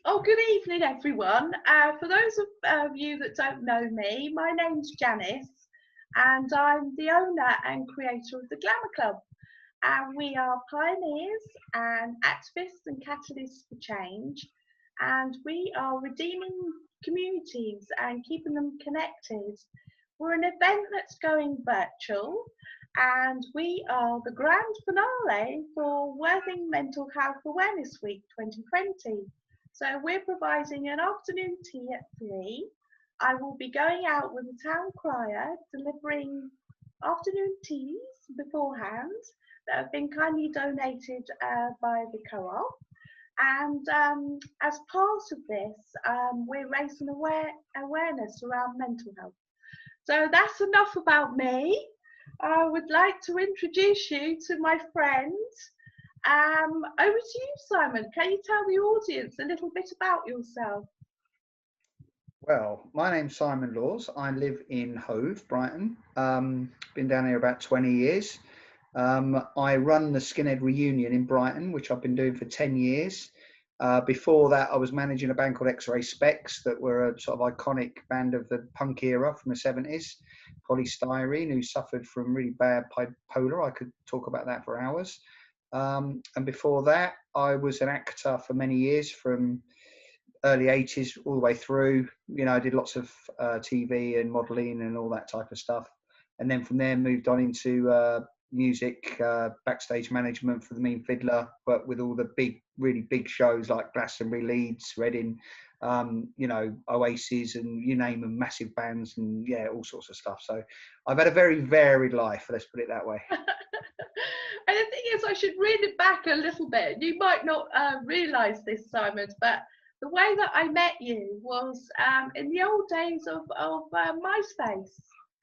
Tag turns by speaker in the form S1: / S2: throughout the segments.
S1: Oh, good evening, everyone. For those of you that don't know me, my name's Janice, and I'm the owner and creator of the Glamour Club. And we are pioneers and activists and catalysts for change. And we are redeeming communities and keeping them connected. We're an event that's going virtual, and we are the grand finale for Worthing Mental Health Awareness Week 2020. So we're providing an afternoon tea at 3. I will be going out with the town crier, delivering afternoon teas beforehand that have been kindly donated by the co-op. And as part of this, we're raising awareness around mental health. So that's enough about me. I would like to introduce you to my friend. Over to you, Simon. Can you tell the audience a little bit about yourself?
S2: Well, my name's Simon Laws. I live in Hove, Brighton. Been down here about 20 years. I run the Skinhead Reunion in Brighton, which I've been doing for 10 years. Before that, I was managing a band called X-Ray Specs that were a sort of iconic band of the punk era from the 70s. Polystyrene, who suffered from really bad bipolar. I could talk about that for hours. And before that, I was an actor for many years, from early 80s all the way through. You know, I did lots of TV and modelling and all that type of stuff. And then from there, moved on into music, backstage management for the Mean Fiddler, but with all the really big shows like Glastonbury, Leeds, Reading, you know, Oasis, and you name them, massive bands, and yeah, all sorts of stuff. So I've had a very varied life, let's put it that way.
S1: And the thing is, I should read it back a little bit. You might not realise this, Simon, but the way that I met you was in the old days of MySpace.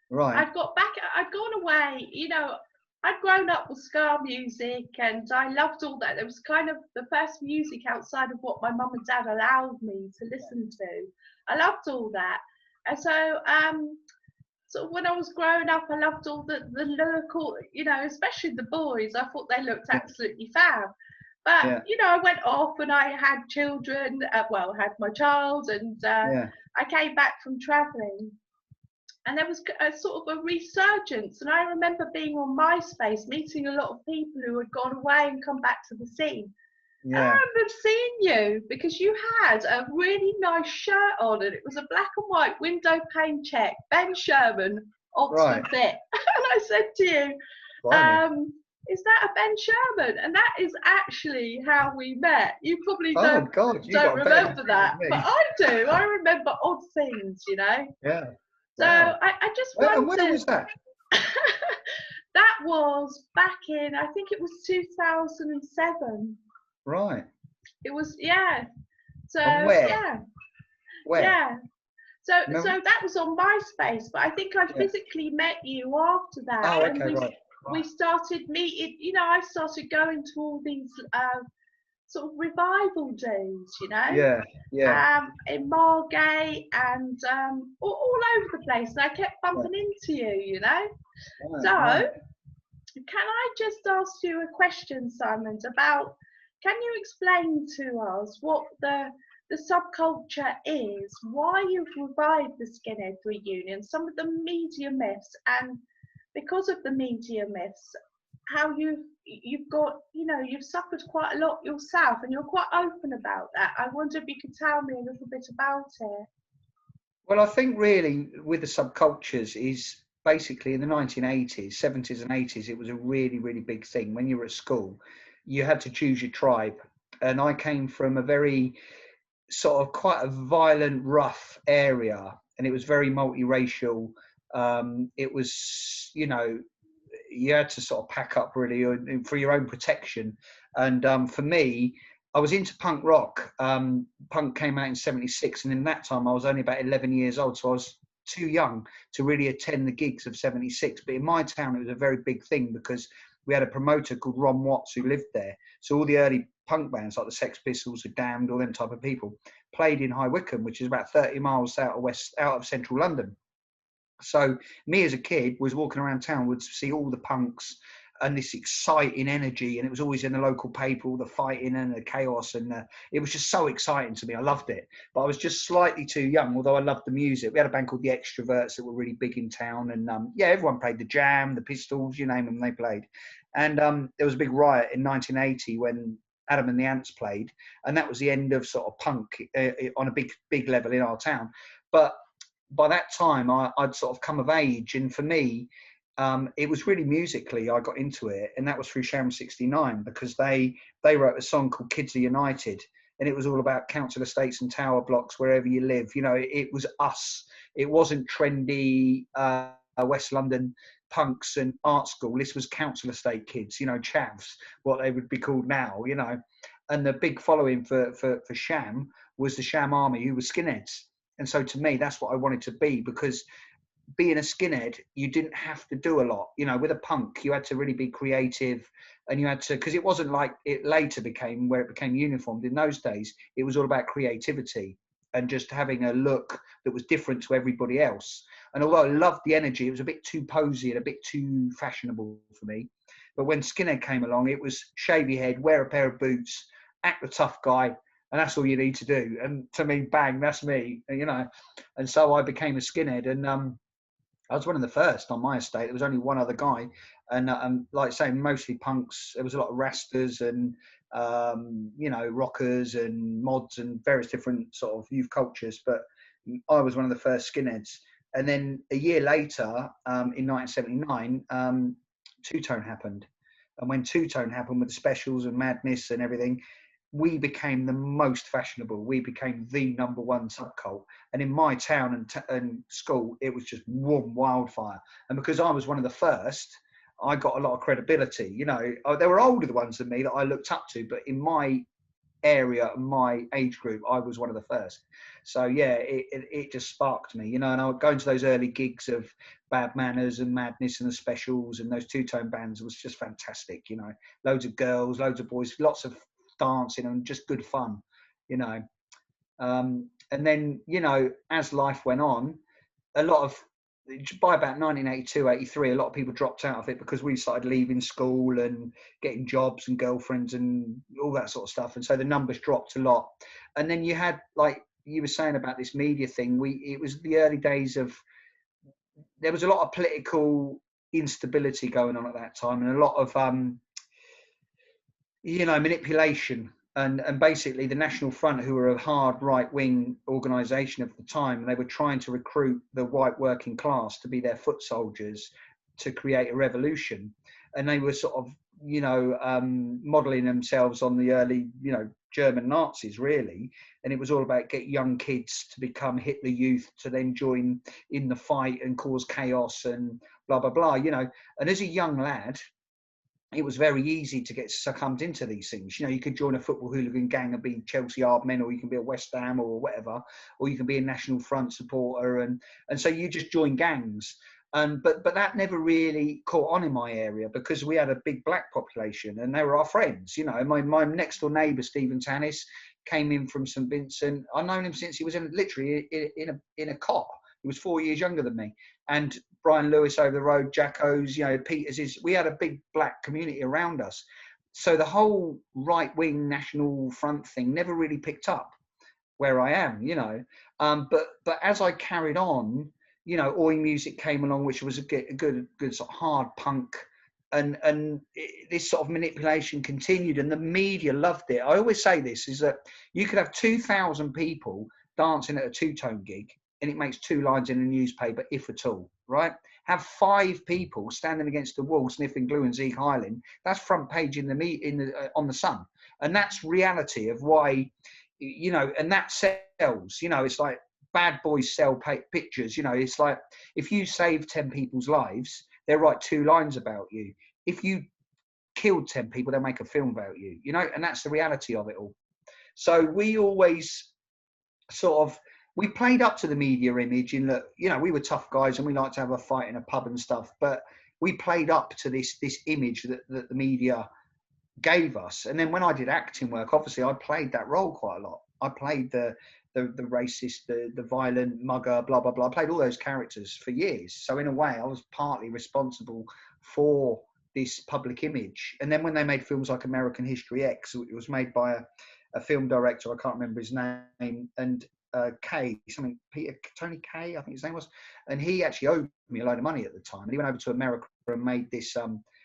S2: Right.
S1: I'd gone away, you know, I'd grown up with ska music and I loved all that. It was kind of the first music outside of what my mum and dad allowed me to listen to. I loved all that. And so when I was growing up, I loved all the lyrical, you know, especially the boys. I thought they looked absolutely fab. But, you know, I went off and I had children, had my child, and I came back from travelling. And there was a sort of a resurgence. And I remember being on MySpace, meeting a lot of people who had gone away and come back to the scene. And I remember seeing you because you had a really nice shirt on, and it was a black and white window pane check, Ben Sherman, Oxford Fit. And I said to you, is that a Ben Sherman? And that is actually how we met. You probably don't remember that, but I do. I remember odd things, you know.
S2: Yeah.
S1: So I just wondered.
S2: And when was that?
S1: That was back in, I think it was 2007.
S2: Right.
S1: It was, yeah. So
S2: where? Where?
S1: Yeah. So that was on MySpace, but I think I physically met you after that.
S2: Oh, okay, right.
S1: We started meeting. You know, I started going to all these sort of revival days. You know.
S2: Yeah.
S1: In Margate and all over the place, and I kept bumping into you. You know. Can I just ask you a question, Simon, about? Can you explain to us what the subculture is, why you've revived the Skinhead Reunion, some of the media myths, and because of the media myths, how you've got, you know, you've suffered quite a lot yourself and you're quite open about that. I wonder if you could tell me a little bit about it.
S2: Well, I think really with the subcultures is basically in the 1980s, 70s and 80s, it was a really, really big thing. When you were at school, you had to choose your tribe. And I came from a very sort of quite a violent, rough area, and it was very multiracial. It was, you know, you had to sort of pack up really for your own protection. And for me, I was into punk rock. Punk came out in 76, and in that time I was only about 11 years old, so I was too young to really attend the gigs of 76. But in my town, it was a very big thing because we had a promoter called Ron Watts who lived there. So all the early punk bands like the Sex Pistols, the Damned, all them type of people played in High Wycombe, which is about 30 miles out of central London. So me as a kid was walking around town, would see all the punks, and this exciting energy, and it was always in the local paper, all the fighting and the chaos, and it was just so exciting to me. I loved it, but I was just slightly too young, although I loved the music. We had a band called the Extroverts that were really big in town, and yeah, everyone played the Jam, the Pistols, you name them, they played. And there was a big riot in 1980 when Adam and the Ants played, and that was the end of sort of punk on a big level in our town. But by that time, I'd sort of come of age, and for me, it was really musically I got into it, and that was through Sham 69, because they wrote a song called Kids Are United, and it was all about council estates and tower blocks wherever you live. You know, it was us. It wasn't trendy West London punks and art school. This was council estate kids, you know, chavs, what they would be called now, you know. And the big following for Sham was the Sham Army, who were skinheads. And so to me, that's what I wanted to be, because being a skinhead, you didn't have to do a lot. You know, with a punk, you had to really be creative, and you had to, because it wasn't like it later became, where it became uniformed. In those days, it was all about creativity and just having a look that was different to everybody else. And although I loved the energy, it was a bit too posy and a bit too fashionable for me. But when skinhead came along, it was shave your head, wear a pair of boots, act the tough guy, and that's all you need to do. And to me, bang, that's me, you know. And so I became a skinhead, and I was one of the first on my estate. There was only one other guy, and like I say, mostly punks. There was a lot of rastas and you know, rockers and mods and various different sort of youth cultures. But I was one of the first skinheads. And then a year later, in 1979, Two Tone happened. And when Two Tone happened with the specials and Madness and everything, we became the most fashionable. We became the number one subcult. And in my town and school, it was just warm wildfire. And because I was one of the first, I got a lot of credibility. You know, there were older ones than me that I looked up to, but in my area, my age group, I was one of the first. So yeah, it just sparked me, you know. And I would go into those early gigs of Bad Manners and Madness and the specials, and those two-tone bands was just fantastic, you know. Loads of girls, loads of boys, lots of dancing and just good fun, you know. And then, you know, as life went on, a lot of, by about 1982, 83, a lot of people dropped out of it because we started leaving school and getting jobs and girlfriends and all that sort of stuff. And so the numbers dropped a lot. And then you had, like you were saying about this media thing, it was the early days of, there was a lot of political instability going on at that time, and a lot of, you know, manipulation. And basically the National Front, who were a hard right-wing organisation of the time, they were trying to recruit the white working class to be their foot soldiers to create a revolution. And they were sort of, you know, modelling themselves on the early, you know, German Nazis, really. And it was all about get young kids to become Hitler Youth, to then join in the fight and cause chaos and blah, blah, blah, you know. And as a young lad, it was very easy to get succumbed into these things. You know, you could join a football hooligan gang and be Chelsea Yardmen, or you can be a West Ham or whatever, or you can be a National Front supporter. And so you just join gangs. But that never really caught on in my area, because we had a big black population and they were our friends. You know, my next door neighbour, Stephen Janice, came in from St Vincent. I've known him since he was literally in a cot. He was 4 years younger than me. And Brian Lewis over the road, Jacko's, you know, Peters, we had a big black community around us. So the whole right-wing National Front thing never really picked up where I am, you know. But as I carried on, you know, Oi music came along, which was a good sort of hard punk. And this sort of manipulation continued, and the media loved it. I always say this, is that you could have 2,000 people dancing at a two-tone gig, and it makes 2 lines in a newspaper, if at all, right? Have 5 people standing against the wall sniffing glue and Zeke Highland. That's front page on the Sun, and that's reality of why, you know, and that sells. You know, it's like bad boys sell pictures. You know, it's like if you save 10 people's lives, they'll write 2 lines about you. If you killed 10 people, they'll make a film about you. You know, and that's the reality of it all. So we always sort of, we played up to the media image in that, you know, we were tough guys and we liked to have a fight in a pub and stuff, but we played up to this image that the media gave us. And then when I did acting work, obviously I played that role quite a lot. I played the racist, the violent mugger, blah, blah, blah. I played all those characters for years. So in a way, I was partly responsible for this public image. And then when they made films like American History X, it was made by a film director, I can't remember his name, and Tony Kay, I think his name was, and he actually owed me a load of money at the time, and he went over to America and made this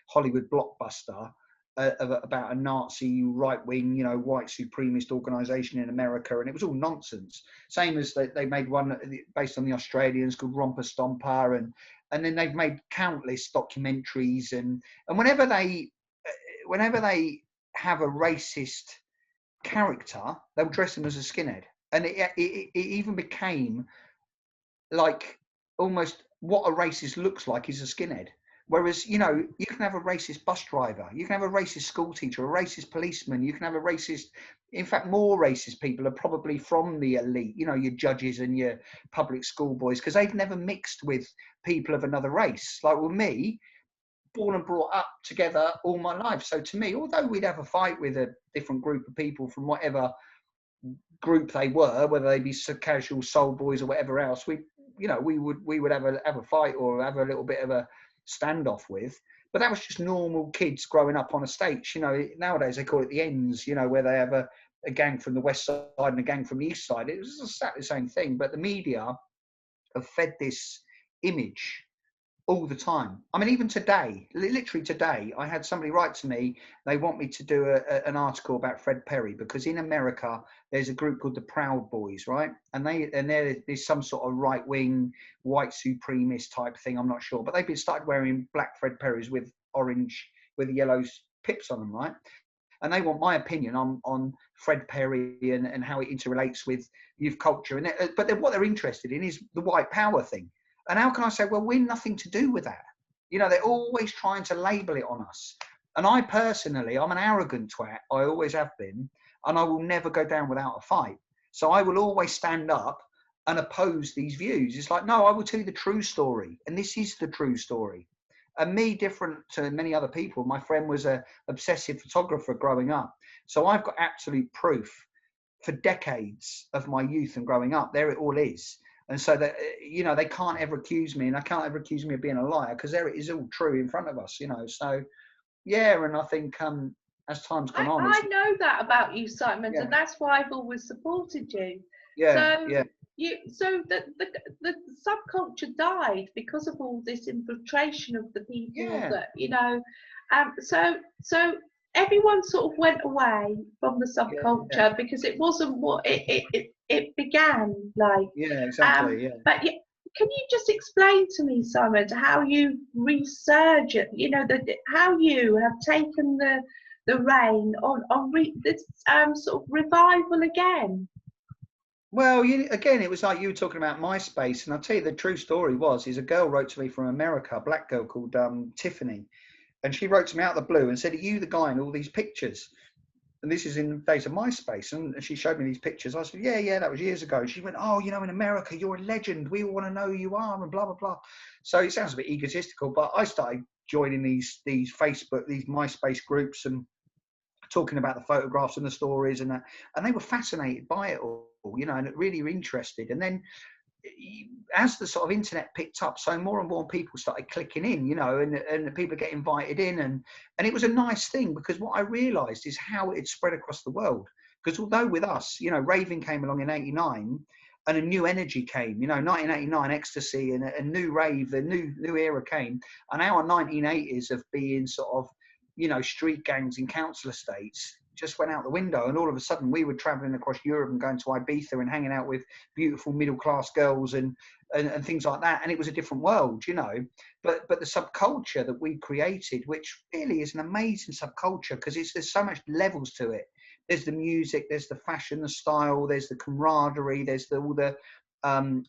S2: Hollywood blockbuster about a Nazi right-wing, white supremacist organisation in America, and it was all nonsense. Same as they made one based on the Australians called Romper Stomper, and then they've made countless documentaries, and whenever they have a racist character, they'll dress them as a skinhead, and it even became like almost what a racist looks like is a skinhead. Whereas, you can have a racist bus driver, you can have a racist school teacher, a racist policeman, you can have a racist, in fact, more racist people are probably from the elite, your judges and your public school boys, because they've never mixed with people of another race. Like with me, born and brought up together all my life. So to me, although we'd have a fight with a different group of people from whatever group they were, whether they be casual soul boys or whatever else, we would have a fight or have a little bit of a standoff with, but that was just normal kids growing up on estates. Nowadays they call it the ends, where they have a gang from the west side and a gang from the east side. It was exactly the same thing, but the media have fed this image all the time. I mean, even today, literally today, I had somebody write to me. They want me to do an article about Fred Perry, because in America there's a group called the Proud Boys, right? And there's some sort of right wing white supremacist type thing. I'm not sure, but they've been started wearing black Fred Perrys with yellow pips on them, right? And they want my opinion on Fred Perry and how it interrelates with youth culture. But what they're interested in is the white power thing. And how can I say, well, we're nothing to do with that? They're always trying to label it on us. And I personally, I'm an arrogant twat. I always have been. And I will never go down without a fight. So I will always stand up and oppose these views. It's like, no, I will tell you the true story. And this is the true story. And me, different to many other people, my friend was an obsessive photographer growing up. So I've got absolute proof for decades of my youth and growing up. There it all is. And so that, they can't ever accuse me, and I can't ever accuse me of being a liar, because there it is all true in front of us, So, yeah, and I think as time's gone on.
S1: I know that about you, Symond,
S2: yeah.
S1: and that's why I've always supported you.
S2: Yeah,
S1: so,
S2: yeah.
S1: So the subculture died because of all this infiltration of the people that, so everyone sort of went away from the subculture because it wasn't what it began like.
S2: Yeah, exactly.
S1: But can you just explain to me, Symond, how you resurge it? How you have taken the reign on this sort of revival again?
S2: Well, again, it was like you were talking about MySpace, and I'll tell you the true story is a girl wrote to me from America, a black girl called Tiffany. And she wrote to me out of the blue and said, "Are you the guy in all these pictures?" And this is in the days of MySpace. And she showed me these pictures. I said, yeah, that was years ago. She went, "Oh, in America, you're a legend. We all want to know who you are," and blah, blah, blah. So it sounds a bit egotistical, but I started joining these Facebook, these MySpace groups and talking about the photographs and the stories and that. And they were fascinated by it all, and really were interested. And then as the sort of internet picked up, so more and more people started clicking in, and people get invited in, and it was a nice thing, because what I realized is how it spread across the world. Because although with us, raving came along in '89 and a new energy came, 1989 ecstasy and a new rave, a new era came, and our 1980s of being sort of, street gangs in council estates just went out the window, and all of a sudden we were traveling across Europe and going to Ibiza and hanging out with beautiful middle-class girls and things like that, and it was a different world, but the subculture that we created, which really is an amazing subculture, because there's so much levels to it. There's the music, there's the fashion, the style, there's the camaraderie, there's all the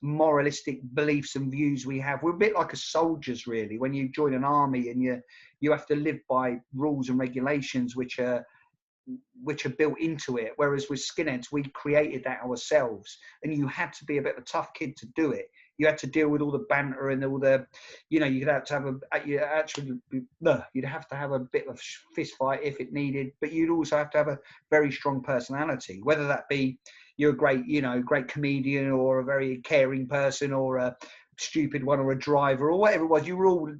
S2: moralistic beliefs and views we have. We're a bit like a soldiers, really, when you join an army and you have to live by rules and regulations which are built into it, whereas with skinheads we created that ourselves, and you had to be a bit of a tough kid to do it. You had to deal with all the banter and all the, you'd have to have a bit of a fist fight if it needed, but you'd also have to have a very strong personality, whether that be you're a great comedian or a very caring person or stupid one or a driver or whatever it was. You were all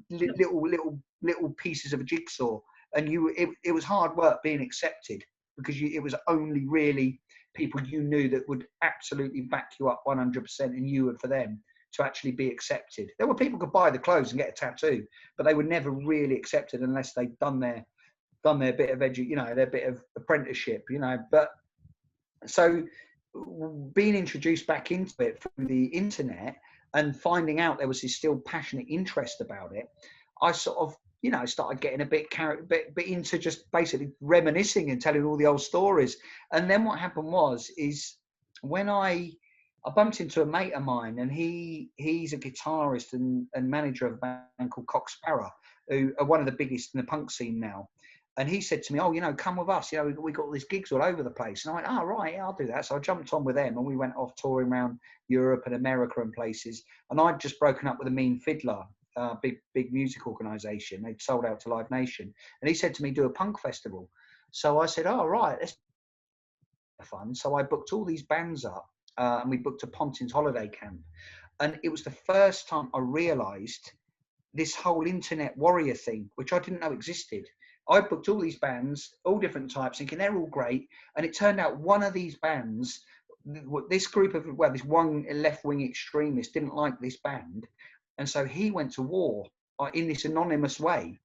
S2: little pieces of a jigsaw, and it was hard work being accepted, because it was only really people you knew that would absolutely back you up 100%, and you would for them to actually be accepted. There were people who could buy the clothes and get a tattoo, but they were never really accepted unless they'd done their bit of their bit of apprenticeship, But so being introduced back into it through the internet and finding out there was this still passionate interest about it, I sort of, started getting a bit into just basically reminiscing and telling all the old stories. And then what happened is when I bumped into a mate of mine, and he's a guitarist and manager of a band called Cock Sparrow, who are one of the biggest in the punk scene now. And he said to me, "Oh, come with us. We got all these gigs all over the place." And I went, "Oh, right, yeah, I'll do that." So I jumped on with them, and we went off touring around Europe and America and places. And I'd just broken up with a Mean Fiddler, big music organisation. They'd sold out to Live Nation. And he said to me, "Do a punk festival." So I said, "Oh, right, that's fun." So I booked all these bands up, and we booked a Pontins holiday camp. And it was the first time I realised this whole internet warrior thing, which I didn't know existed. I booked all these bands, all different types, thinking they're all great. And it turned out one of these bands, this group of, this one left-wing extremist didn't like this band. And so he went to war in this anonymous way,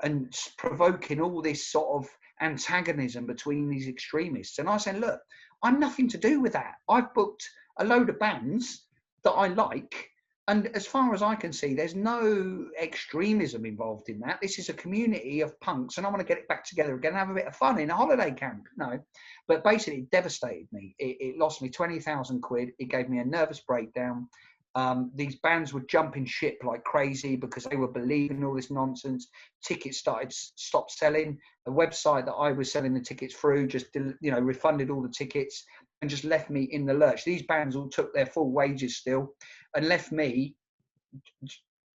S2: and provoking all this sort of antagonism between these extremists. And I said, "Look, I'm nothing to do with that. I've booked a load of bands that I like. And as far as I can see, there's no extremism involved in that. This is a community of punks, and I want to get it back together again and have a bit of fun in a holiday camp." No, but basically it devastated me. It lost me 20,000 quid. It gave me a nervous breakdown. These bands were jumping ship like crazy because they were believing all this nonsense. Tickets stopped selling. The website that I was selling the tickets through just, refunded all the tickets and just left me in the lurch. These bands all took their full wages still, and left me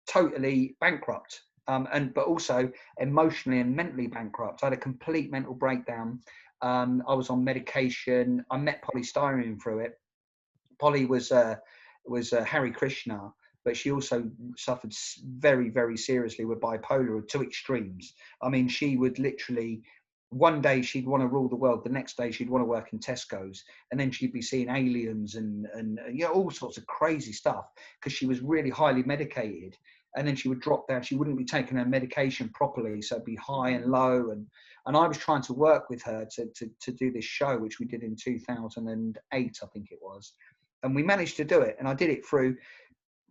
S2: totally bankrupt, but also emotionally and mentally bankrupt. I had a complete mental breakdown. I was on medication. I met polystyrene through it. Polly was Hare Krishna, but she also suffered very, very seriously with bipolar to extremes. I mean, she would literally, one day she'd want to rule the world, the next day she'd want to work in Tesco's, and then she'd be seeing aliens and all sorts of crazy stuff, because she was really highly medicated. And then she would drop down. She wouldn't be taking her medication properly, so it'd be high and low. And I was trying to work with her to do this show, which we did in 2008, I think it was. And we managed to do it. And I did it through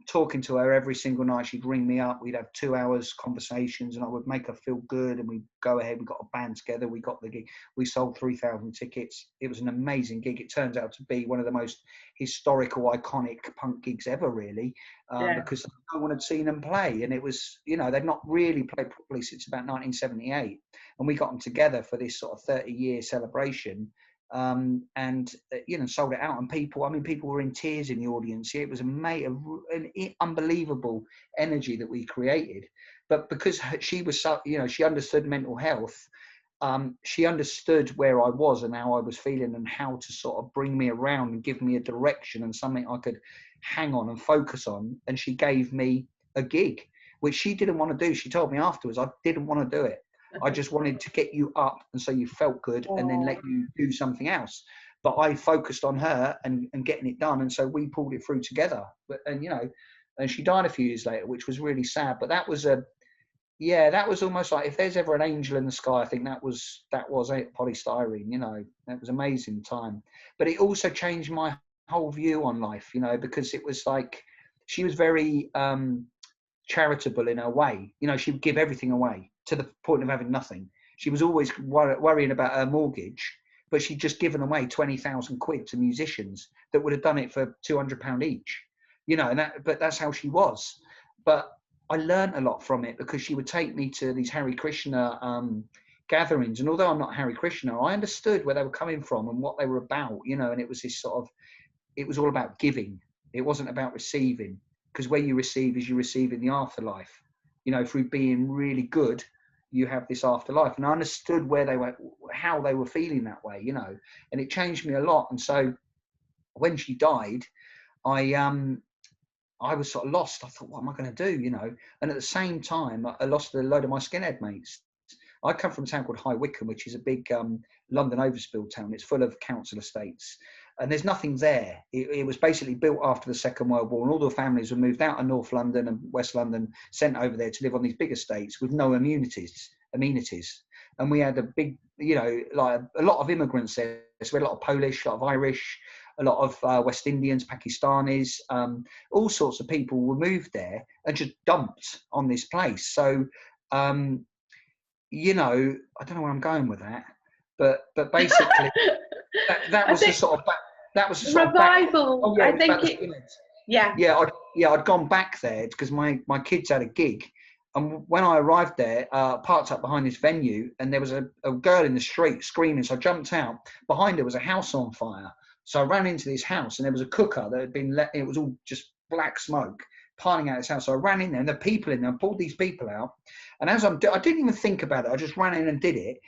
S2: talking to her every single night. She'd ring me up. We'd have 2 hours conversations, and I would make her feel good. And we'd go ahead. We got a band together. We got the gig. We sold 3,000 tickets. It was an amazing gig. It turns out to be one of the most historical, iconic punk gigs ever, really, because no one had seen them play. And it was, they'd not really played properly since about 1978. And we got them together for this sort of 30-year celebration. And sold it out, and people were in tears in the audience. It was an unbelievable energy that we created. But because she was so, she understood mental health, she understood where I was and how I was feeling, and how to sort of bring me around and give me a direction and something I could hang on and focus on. And she gave me a gig, which she didn't want to do. She told me afterwards, "I didn't want to do it. I just wanted to get you up, and so you felt good, and then let you do something else." But I focused on her and getting it done, and so we pulled it through together. And she died a few years later, which was really sad. But that was almost like, if there's ever an angel in the sky, I think that was it, polystyrene. That was an amazing time. But it also changed my whole view on life, because it was like, she was very charitable in her way. She would give everything away, to the point of having nothing. She was always worrying about her mortgage, but she'd just given away 20,000 quid to musicians that would have done it for £200 each, but that's how she was. But I learned a lot from it, because she would take me to these Hare Krishna gatherings. And although I'm not Hare Krishna, I understood where they were coming from and what they were about, and it was this it was all about giving. It wasn't about receiving, because where you receive is you receive in the afterlife. Through being really good, you have this afterlife. And I understood where they were, how they were feeling that way, and it changed me a lot. And so when she died, I I was sort of lost. I thought, what am I going to do, you know? And at the same time, I lost a load of my skinhead mates. I come from a town called High Wycombe, which is a big London overspill town. It's full of council estates, and there's nothing there. It was basically built after the Second World War, and all the families were moved out of North London and West London, sent over there to live on these big estates with no amenities. And we had a big, you know, like a lot of immigrants there. So we had a lot of Polish, a lot of Irish, a lot of West Indians, Pakistanis, all sorts of people were moved there and just dumped on this place. So, you know, I don't know where I'm going with that, but basically that was the sort of that was the sort
S1: revival.
S2: Oh yeah,
S1: I think
S2: I'd gone back there because my kids had a gig, and when I arrived there, parked up behind this venue, and there was a girl in the street screaming. So I jumped out. Behind her was a house on fire. So I ran into this house, and there was a cooker that had been it was all just black smoke piling out of this house. So I ran in there, and the people in there, I pulled these people out, and as I didn't even think about it. I just ran in and did it.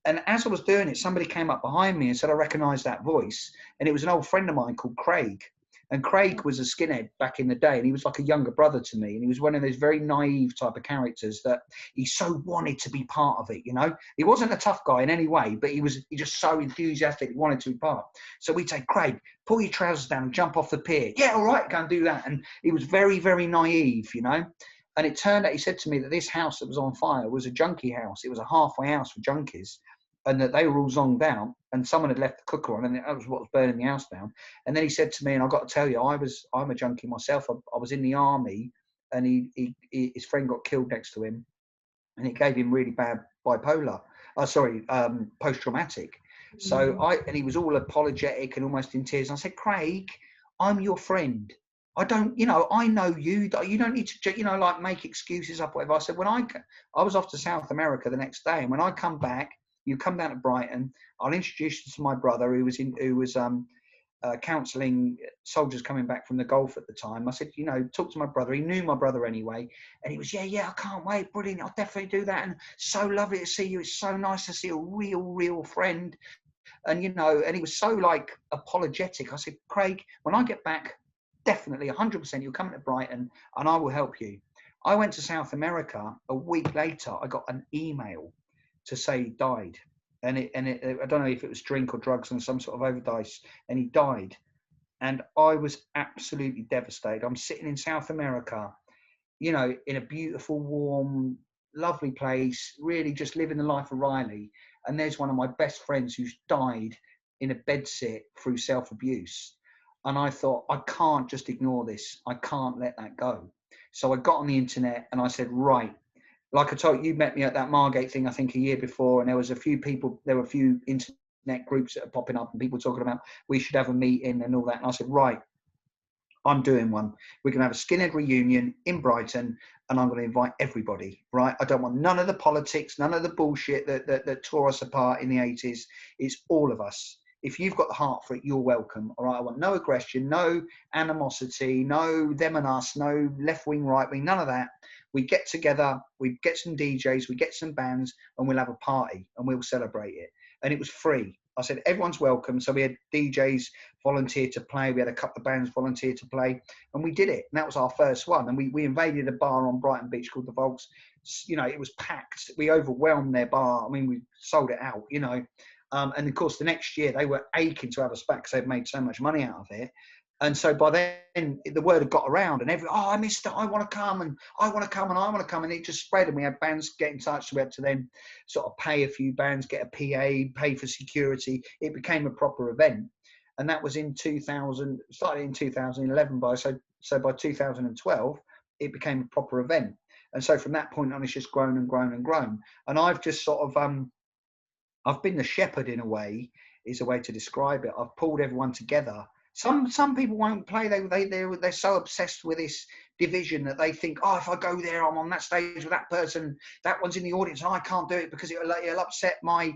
S2: And as I was doing it, somebody came up behind me and said, I recognised that voice. And it was an old friend of mine called Craig. And Craig was a skinhead back in the day, and he was like a younger brother to me. And he was one of those very naive type of characters that he so wanted to be part of it, you know. He wasn't a tough guy in any way, but he just so enthusiastic, he wanted to be part. So we'd say, Craig, pull your trousers down and jump off the pier. Yeah, all right, go and do that. And he was very, very naive, you know. And it turned out, he said to me that this house that was on fire was a junkie house. It was a halfway house for junkies, and that they were all zonged out, and someone had left the cooker on, and that was what was burning the house down. And then he said to me, and I've got to tell you, I'm a junkie myself. I was in the army, and his friend got killed next to him, and it gave him really bad bipolar. Post-traumatic. So and he was all apologetic and almost in tears. And I said, Craig, I'm your friend. I don't, you know, I know you. You don't need to, you know, like make excuses up, whatever. I said, I was off to South America the next day, and when I come back, you come down to Brighton. I'll introduce you to my brother who was counselling soldiers coming back from the Gulf at the time. I said, you know, talk to my brother. He knew my brother anyway, and he was, yeah, I can't wait, brilliant. I'll definitely do that, and so lovely to see you. It's so nice to see a real friend, and you know, and he was so like apologetic. I said, Craig, when I get back, definitely 100% you'll come to Brighton, and I will help you. I went to South America. A week later, I got an email to say he died, and I don't know if it was drink or drugs and some sort of overdose, and he died. And I was absolutely devastated. I'm sitting in South America, you know, in a beautiful, warm, lovely place, really just living the life of Riley. And there's one of my best friends who's died in a bedsit through self-abuse. And I thought, I can't just ignore this. I can't let that go. So I got on the internet and I said, right, like I told you, met me at that Margate thing, I think a year before, and there were a few internet groups that are popping up and people talking about we should have a meeting and all that. And I said, right, I'm doing one. We're going to have a skinhead reunion in Brighton, and I'm going to invite everybody, right? I don't want none of the politics, none of the bullshit that tore us apart in the 80s. It's all of us. If you've got the heart for it, you're welcome, all right? I want no aggression, no animosity, no them and us, no left wing, right wing, none of that. We get together, we get some DJs, we get some bands, and we'll have a party, and we'll celebrate it. And it was free. I said, everyone's welcome. So we had DJs volunteer to play. We had a couple of bands volunteer to play, and we did it. And that was our first one. And we invaded a bar on Brighton Beach called the Volks. You know, it was packed. We overwhelmed their bar. I mean, we sold it out, you know. And of course, the next year they were aching to have us back because they'd made so much money out of it. And so by then the word had got around, and I missed it. I want to come, and I want to come, and I want to come. And it just spread, and we had bands get in touch. So we had to then sort of pay a few bands, get a PA, pay for security. It became a proper event. And that was in 2000, started in 2011. So by 2012, it became a proper event. And so from that point on, it's just grown and grown and grown. And I've just sort of, I've been the shepherd in a way, is a way to describe it. I've pulled everyone together. Some people won't play. They're so obsessed with this division that they think, oh, if I go there, I'm on that stage with that person, that one's in the audience, and I can't do it because it'll upset my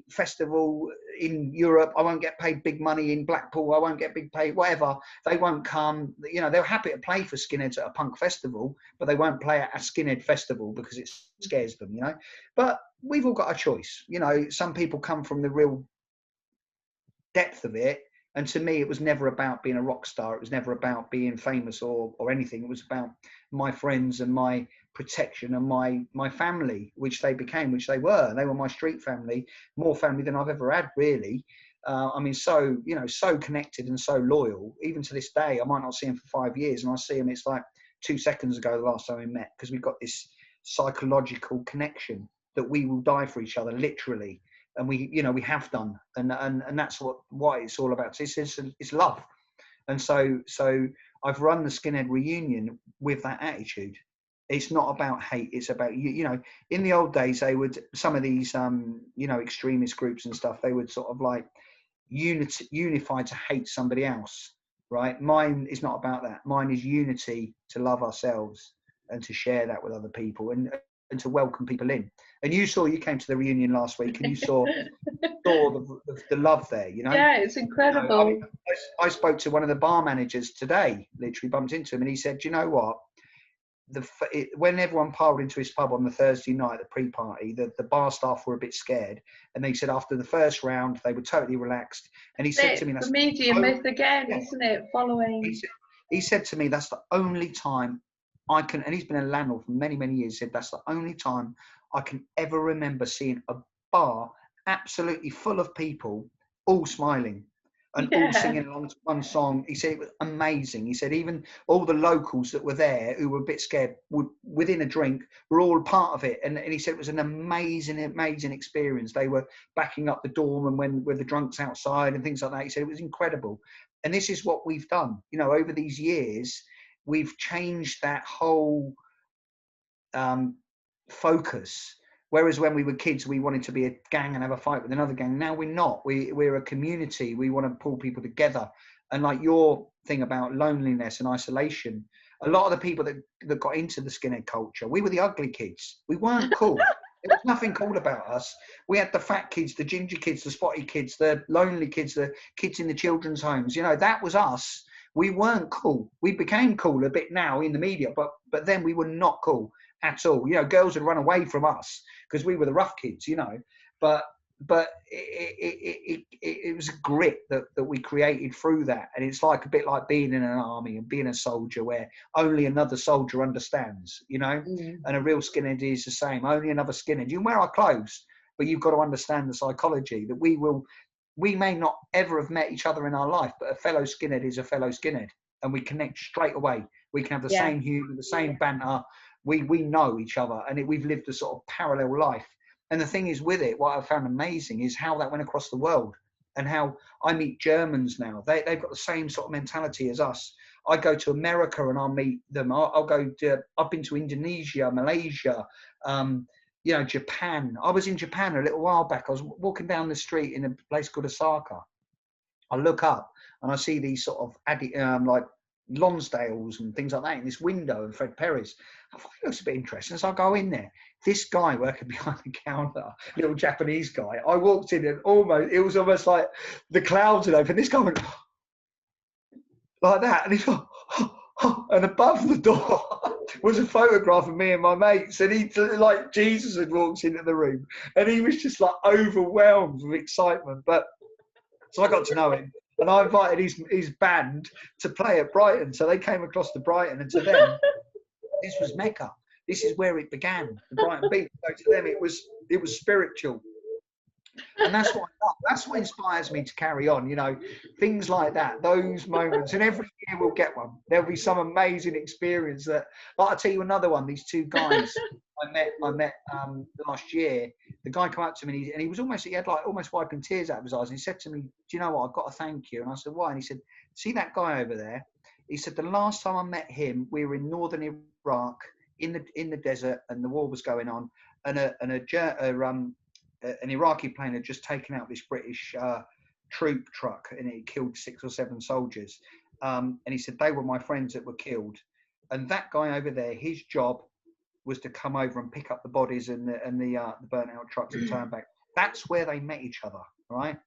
S2: festival in Europe. I won't get paid big money in Blackpool. I won't get big pay, whatever. They won't come. You know, they're happy to play for skinheads at a punk festival, but they won't play at a skinhead festival because it scares them, you know. But we've all got a choice. You know, some people come from the real depth of it And to me, it was never about being a rock star. It was never about being famous or anything. It was about my friends and my protection and my family, which they became, which they were. They were my street family, more family than I've ever had, really. I mean, so, you know, so connected and so loyal. Even to this day, I might not see him for 5 years, and I see him, it's like 2 seconds ago, the last time we met, because we've got this psychological connection that we will die for each other, literally. And we, you know, we have done. And that's why it's all about. It's love. And so I've run the Skinhead reunion with that attitude. It's not about hate. It's about, you know, in the old days, they would, some of these, you know, extremist groups and stuff, they would sort of like unify to hate somebody else, right? Mine is not about that. Mine is unity to love ourselves and to share that with other people and to welcome people in. And you came to the reunion last week, and you saw the love there, you know?
S1: Yeah, it's incredible.
S2: You know, I spoke to one of the bar managers today, literally bumped into him, and he said, you know what? When everyone piled into his pub on the Thursday night, the pre-party, the bar staff were a bit scared, and they said after the first round they were totally relaxed. And he said to me,
S1: "That's
S2: "That's
S1: the media myth again, isn't it? Following."
S2: He said to me, "That's the only time I can," and he's been a landlord for many, many years. He said, "That's the only time I can ever remember seeing a bar absolutely full of people, all smiling and all singing along to one song." He said it was amazing. He said even all the locals that were there, who were a bit scared, within a drink, were all part of it. And he said it was an amazing, amazing experience. They were backing up the dorm and when with the drunks outside and things like that. He said it was incredible. And this is what we've done. You know, over these years, we've changed that whole focus. Whereas when we were kids, we wanted to be a gang and have a fight with another gang. Now we're not. We're a community. We want to pull people together. And like your thing about loneliness and isolation, a lot of the people that got into the skinhead culture, we were the ugly kids. We weren't cool. There was nothing cool about us. We had the fat kids, the ginger kids, the spotty kids, the lonely kids, the kids in the children's homes. You know, that was us. We weren't cool. We became cool a bit now in the media, but then we were not cool at all. You know, girls would run away from us because we were the rough kids, you know. But it was a grit that we created through that. And it's like a bit like being in an army and being a soldier where only another soldier understands, you know. And a real skinhead is the same. Only another skinhead. You can wear our clothes, but you've got to understand the psychology that we may not ever have met each other in our life, but a fellow skinhead is a fellow skinhead, and we connect straight away. We can have the same humour, the same banter. We know each other, and we've lived a sort of parallel life. And the thing is with it, what I found amazing is how that went across the world, and how I meet Germans now. They've got the same sort of mentality as us. I go to America and I'll meet them. I've been to Indonesia, Malaysia, you know, Japan. I was in Japan a little while back. I was walking down the street in a place called Osaka. I look up and I see these sort of like Lonsdales and things like that in this window, and Fred Perry's. I thought it looks a bit interesting. So I go in there. This guy working behind the counter, little Japanese guy. I walked in and it was almost like the clouds had opened. This guy went like that, and he thought, and above the door was a photograph of me and my mates, and he, like Jesus, had walked into the room, and he was just like overwhelmed with excitement. But so I got to know him, and I invited his band to play at Brighton. So they came across to Brighton, and to them, this was Mecca. This is where it began, the Brighton Beach. So to them, it was spiritual. And that's what inspires me to carry on, you know, things like that, those moments. And every year we'll get one. There'll be some amazing experience that, like, I'll tell you another one. These two guys I met last year. The guy came up to me and he was almost wiping tears out of his eyes. And he said to me, "Do you know what? I've got to thank you." And I said, "Why?" And he said, "See that guy over there?" He said, "The last time I met him, we were in northern Iraq in the desert, and the war was going on, and an Iraqi plane had just taken out this British troop truck, and it killed 6 or 7 soldiers. And he said, they were my friends that were killed. And that guy over there, his job was to come over and pick up the bodies and the burnt out trucks and turn back." That's where they met each other, right?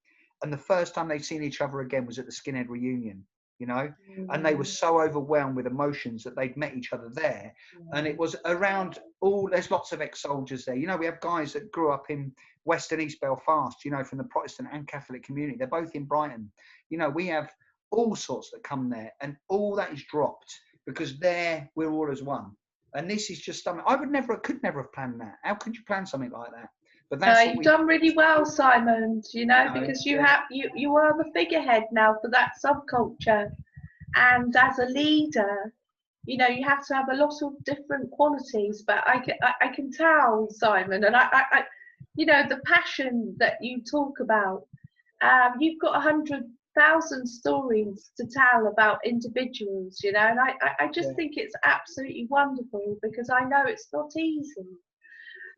S2: And the first time they'd seen each other again was at the Skinhead reunion. you know, and they were so overwhelmed with emotions that they'd met each other there. And it was around there's lots of ex-soldiers there. You know, we have guys that grew up in West and East Belfast, you know, from the Protestant and Catholic community. They're both in Brighton. You know, we have all sorts that come there, and all that is dropped because there we're all as one. And this is just something I could never have planned that. How could you plan something like that? But that's
S1: you've done really well, Symond, you know, because you are the figurehead now for that subculture. And as a leader, you know, you have to have a lot of different qualities, but I can tell, Symond, and I you know, the passion that you talk about. You've got 100,000 stories to tell about individuals, you know, and I just think it's absolutely wonderful because I know it's not easy.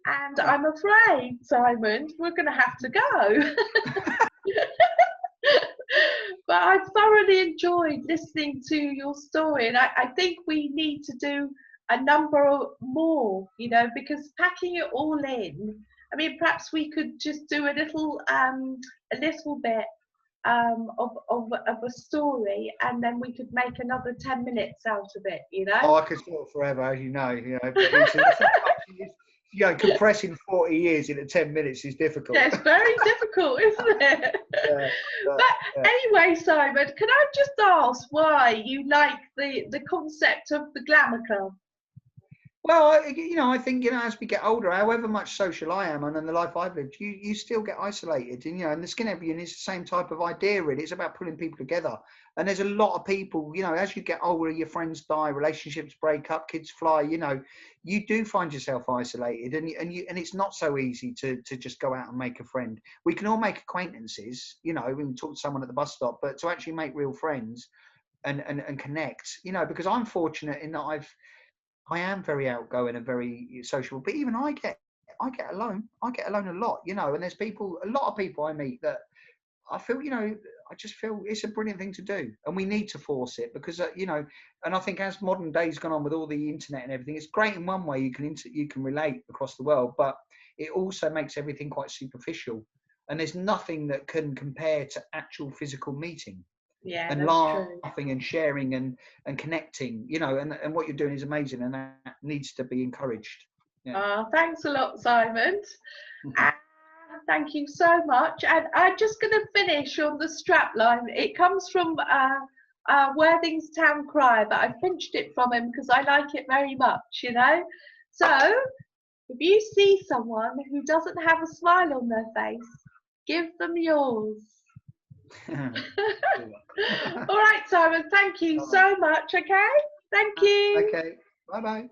S1: And I'm afraid, Symond, we're going to have to go. But I thoroughly enjoyed listening to your story, and I think we need to do a number more, you know, because packing it all in, I mean, perhaps we could just do a little bit of a story, and then we could make another 10 minutes out of it, you know.
S2: Oh, I could talk forever, as you know. You know, compressing 40 years into 10 minutes is difficult.
S1: Yeah, it's very difficult, isn't it? But anyway, Symond, can I just ask why you like the concept of the Glamour Club?
S2: Well, you know, I think, you know, as we get older, however much social I am and in the life I've lived, you still get isolated. And, you know, and the skinhead reunion is the same type of idea, really. It's about pulling people together. And there's a lot of people, you know, as you get older, your friends die, relationships break up, kids fly, you know, you do find yourself isolated, and it's not so easy to just go out and make a friend. We can all make acquaintances, you know, we can talk to someone at the bus stop, but to actually make real friends and connect, you know, because I'm fortunate in that I am very outgoing and very sociable, but even I get alone. I get alone a lot, you know, and there's a lot of people I meet that I feel, you know, I just feel it's a brilliant thing to do, and we need to force it because, you know, and I think as modern day's gone on with all the internet and everything, it's great in one way, you can relate across the world, but it also makes everything quite superficial, and there's nothing that can compare to actual physical meeting.
S1: Yeah,
S2: and laughing and sharing and connecting, you know, and what you're doing is amazing, and that needs to be encouraged.
S1: Thanks a lot, Symond. Thank you so much. And I'm just going to finish on the strapline. It comes from Worthing's Town Cry, but I pinched it from him because I like it very much, you know. So if you see someone who doesn't have a smile on their face, give them yours. All right, Symond, thank you so much. Okay, thank you.
S2: Okay, bye bye.